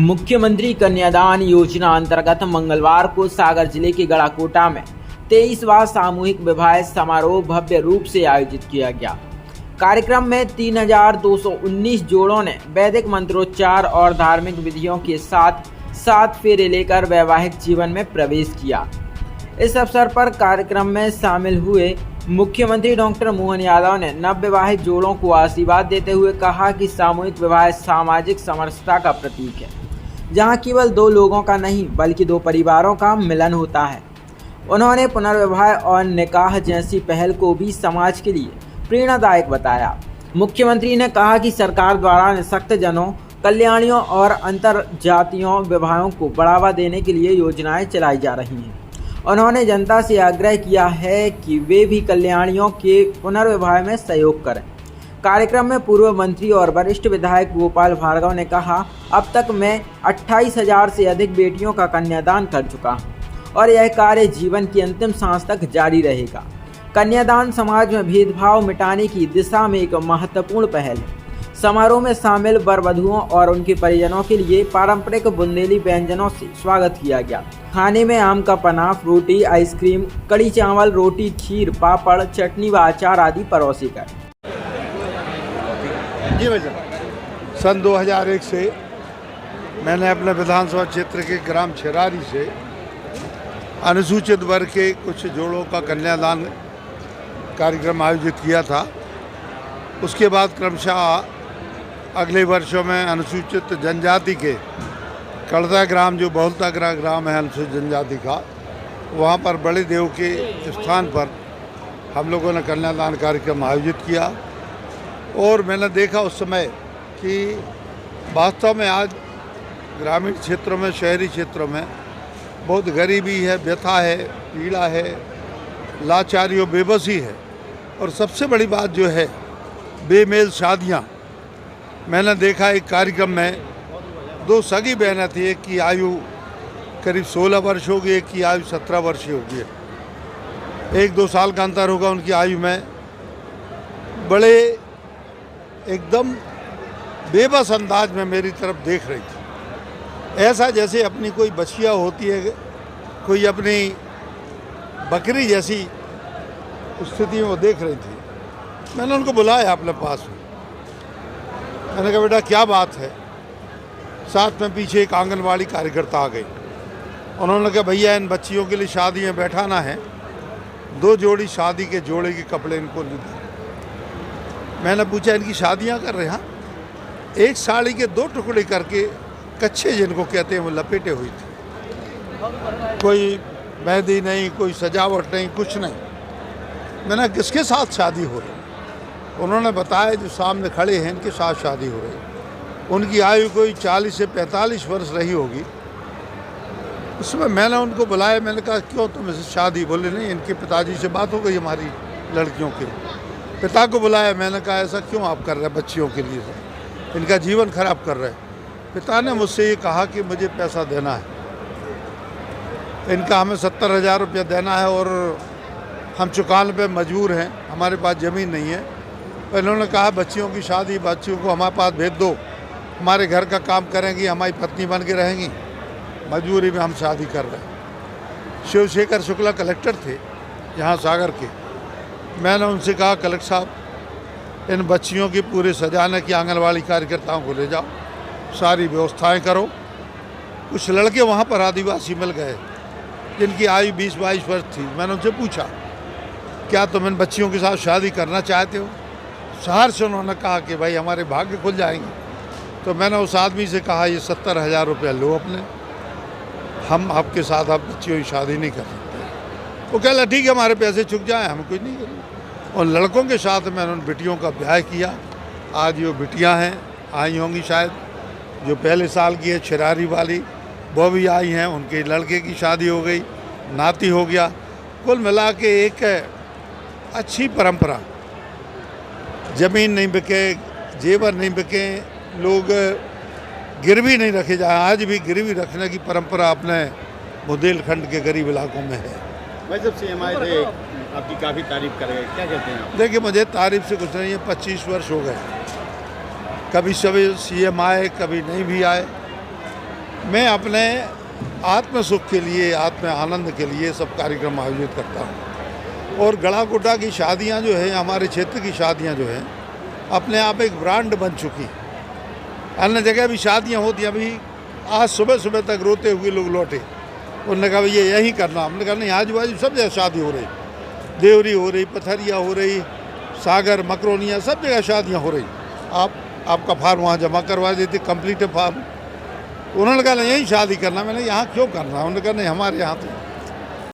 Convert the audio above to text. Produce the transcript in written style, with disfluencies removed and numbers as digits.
मुख्यमंत्री कन्यादान योजना अंतर्गत मंगलवार को सागर जिले के गढ़ाकोटा में 23वां सामूहिक विवाह समारोह भव्य रूप से आयोजित किया गया। कार्यक्रम में 3219 जोड़ों ने वैदिक मंत्रोच्चार और धार्मिक विधियों के साथ 7 फेरे लेकर वैवाहिक जीवन में प्रवेश किया। इस अवसर पर कार्यक्रम में शामिल हुए मुख्यमंत्री डॉक्टर मोहन यादव ने नवविवाहित जोड़ों को आशीर्वाद देते हुए कहा कि सामूहिक विवाह सामाजिक समरसता का प्रतीक है, जहां केवल 2 लोगों का नहीं बल्कि 2 परिवारों का मिलन होता है। उन्होंने पुनर्विवाह और निकाह जैसी पहल को भी समाज के लिए प्रेरणादायक बताया। मुख्यमंत्री ने कहा कि सरकार द्वारा निःशक्तजनों, कल्याणियों और अंतर जातीयों विवाहों को बढ़ावा देने के लिए योजनाएं चलाई जा रही हैं। उन्होंने जनता से आग्रह किया है कि वे भी कल्याणियों के पुनर्विवाह में सहयोग करें। कार्यक्रम में पूर्व मंत्री और वरिष्ठ विधायक गोपाल भार्गव ने कहा, अब तक मैं 28,000 से अधिक बेटियों का कन्यादान कर चुका हूं और यह कार्य जीवन की अंतिम सांस तक जारी रहेगा। कन्यादान समाज में भेदभाव मिटाने की दिशा में एक महत्वपूर्ण पहल है। समारोह में शामिल वर-वधुओं और उनके परिजनों के लिए पारंपरिक बुंदेली व्यंजनों से स्वागत किया गया। खाने में आम का पनाफ, रोटी, आइसक्रीम, कड़ी चावल, रोटी, खीर, पापड़, चटनी व अचार आदि परोसे गए। जी भाई साहब, सन 2001 से मैंने अपने विधानसभा क्षेत्र के ग्राम छिरारी से अनुसूचित वर्ग के कुछ जोड़ों का कन्यादान कार्यक्रम आयोजित किया था। उसके बाद क्रमशः अगले वर्षों में अनुसूचित जनजाति के कड़ता ग्राम, जो बहुलता ग्राम है अनुसूचित जनजाति का, वहाँ पर बड़े देव के स्थान पर हम लोगों ने कन्यादान कार्यक्रम आयोजित किया। और मैंने देखा उस समय कि वास्तव में आज ग्रामीण क्षेत्रों में, शहरी क्षेत्रों में बहुत गरीबी है, व्यथा है, पीड़ा है, लाचारी और बेबसी है। और सबसे बड़ी बात जो है, बेमेल शादियाँ। मैंने देखा एक कार्यक्रम में 2 सगी बहनें थी, एक की आयु करीब 16 वर्ष होगी, एक की आयु 17 वर्ष होगी। 1-2 साल का अंतर होगा उनकी आयु में। बड़े एकदम बेबस अंदाज में मेरी तरफ देख रही थी, ऐसा जैसे अपनी कोई बछिया होती है, कोई अपनी बकरी जैसी स्थिति में वो देख रही थी। मैंने उनको बुलाया अपने पास में। मैंने कहा, बेटा क्या बात है? साथ में पीछे एक आंगनवाड़ी कार्यकर्ता आ गई। उन्होंने कहा, भैया इन बच्चियों के लिए शादी में बैठाना है, 2 जोड़ी शादी के जोड़े के कपड़े इनको दे। मैंने पूछा, इनकी शादियां कर रहे हैं? एक साड़ी के 2 टुकड़े करके कच्छे जिनको कहते हैं वो लपेटे हुई थी। कोई मेहंदी नहीं, कोई सजावट नहीं, कुछ नहीं। मैंने किसके साथ शादी हो रही? उन्होंने बताया जो सामने खड़े हैं इनके साथ शादी हो रही। उनकी आयु कोई 40 से 45 वर्ष रही होगी। उसमें मैंने उनको बुलाया। मैंने कहा, क्यों तुम इससे शादी? बोले नहीं, इनके पिताजी से बात हो गई हमारी लड़कियों के। पिता को बुलाया। मैंने कहा, ऐसा क्यों आप कर रहे हैं बच्चियों के लिए? इनका जीवन खराब कर रहे हैं। पिता ने मुझसे ये कहा कि मुझे पैसा देना है, इनका हमें 70,000 रुपया देना है और हम चुकाने पे मजबूर हैं, हमारे पास ज़मीन नहीं है। तो इन्होंने कहा, बच्चियों की शादी, बच्चियों को हमारे पास भेज दो, हमारे घर का काम करेंगी, हमारी पत्नी बन के रहेंगी। मजबूरी में हम शादी कर रहे हैं। शिवशेखर शुक्ला कलेक्टर थे यहाँ सागर के। मैंने उनसे कहा, कलेक्टर साहब, इन बच्चियों की पूरे सजाने की आंगनवाड़ी कार्यकर्ताओं को ले जाओ, सारी व्यवस्थाएं करो। कुछ लड़के वहाँ पर आदिवासी मिल गए जिनकी आयु 20-22 वर्ष थी। मैंने उनसे पूछा, क्या तुम इन बच्चियों के साथ शादी करना चाहते हो? शहर से उन्होंने कहा कि भाई हमारे भाग्य खुल जाएंगे। तो मैंने उस आदमी से कहा, ये 70,000 रुपया लो अपने, हम आपके साथ आप बच्चियों की शादी नहीं कर सकते। वो कहला, ठीक है, हमारे पैसे चुक जाएँ, हम कुछ नहीं करेंगे। और लड़कों के साथ मैंने उन बिटियों का ब्याह किया। आज वो बिटियाँ हैं, आई होंगी शायद, जो पहले साल की है छिरारी वाली, वो भी आई हैं। उनके लड़के की शादी हो गई, नाती हो गया। कुल मिला के एक अच्छी परंपरा। ज़मीन नहीं बिके, जेवर नहीं बिके, लोग गिरवी नहीं रखे जाए। आज भी गिरवी रखने की परंपरा अपने बुंदेलखंड के गरीब इलाकों में है। भाई जब CM आए थे आपकी काफ़ी तारीफ़ कर रहे हैं, क्या कहते हैं आप? देखिए, मुझे तारीफ़ से कुछ नहीं है। 25 वर्ष हो गए, कभी सभी CM आए, कभी नहीं भी आए। मैं अपने आत्म सुख के लिए, आत्म आनंद के लिए सब कार्यक्रम आयोजित करता हूँ। और गड़ाकोटा की शादियाँ जो है, हमारे क्षेत्र की शादियाँ जो हैं, अपने आप एक ब्रांड बन चुकी। अन्य जगह भी शादियाँ होती हैं। अभी आज सुबह सुबह तक रोते हुए लोग लौटे, उन्होंने कहा ये यही करना। हमने कहा नहीं, आजू बाजू सब जगह शादी हो रही, देवरी हो रही, पथरिया हो रही, सागर, मकरोनिया, सब जगह शादियाँ हो रही। आपका फार्म वहाँ जमा करवा देते, कंप्लीट है फार्म। उन्होंने कहा यहीं शादी करना। मैंने यहाँ क्यों करना? उन्होंने कहा नहीं, हमारे यहाँ तो